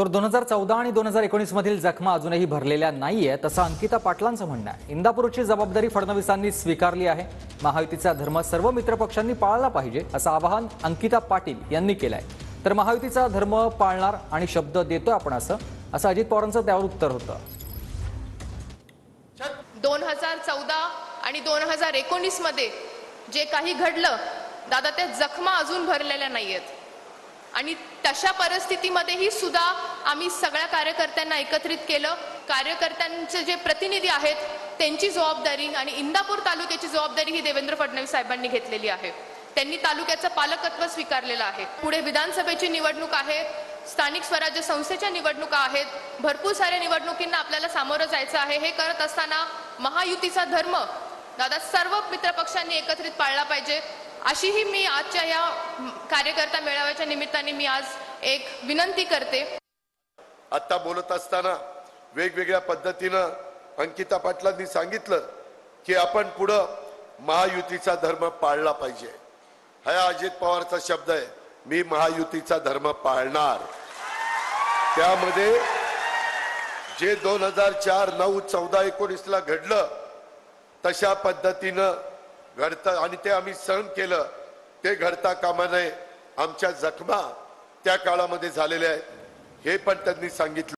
तर 2014 आणि 2019 मधील जखमा अजूनही भरलेल्या नाहीये असं अंकिता पाटलांचं म्हणणं आहे। इंदापूरची जबाबदारी फडणवीसांनी स्वीकारली आहे। महायुतीचा धर्म सर्व मित्रपक्षांनी पाळला पाहिजे असं आवाहन अंकिता पाटील यांनी केलंय। तर महायुतीचा धर्म पाळणार आणि शब्द देतोय आपण असं अजित पवारांचं त्यावर उत्तर होतं। 2014 आणि 2019 मध्ये जे काही घडलं दादा, त्या जखमा अजून भरलेल्या नाहीयेत आणि तशा परिस्थितीमध्येही सुद्धा आम्ही सगळ्या कार्यकर्त्यांना एकत्रित केलं। कार्यकर्त्यांचे जे प्रतिनिधी आहेत त्यांची जबाबदारी आणि इंदापूर तालुक्याची जबाबदारी ही देवेंद्र फडणवीस साहेबांनी घेतलेली आहे। त्यांनी तालुक्याचं पालकत्व स्वीकारलेलं आहे। पुढे विधानसभेची निवडणूक आहे, स्थानिक स्वराज्य संस्थेच्या निवडणुका आहेत, भरपूर साऱ्या निवडणुकींना आपल्याला सामोरं जायचं आहे। हे करत असताना महायुतीचा धर्म दादा सर्व मित्रपक्षांनी एकत्रित पाळला पाहिजे अशीही मी आजच्या या कार्यकर्ता मेळाव्याच्या निमित्ताने मी आज एक विनंती करते। आता बोलत असताना वेगवेगळ्या पद्धतीनं अंकिता पाटलांनी सांगितलं की आपण पुढे महायुतीचा धर्म पाळला पाहिजे। हा अजित पवारचा शब्द आहे, मी महायुतीचा धर्म पाळणार। त्यामध्ये जे 2004, 9, 14, 19 ला घडलं तशा पद्धतीनं घडतं आणि ते आम्ही सहन केलं, ते घडता कामा नये। आमच्या जखमा त्या काळामध्ये झालेल्या आहेत हे पण त्यांनी सांगितलं।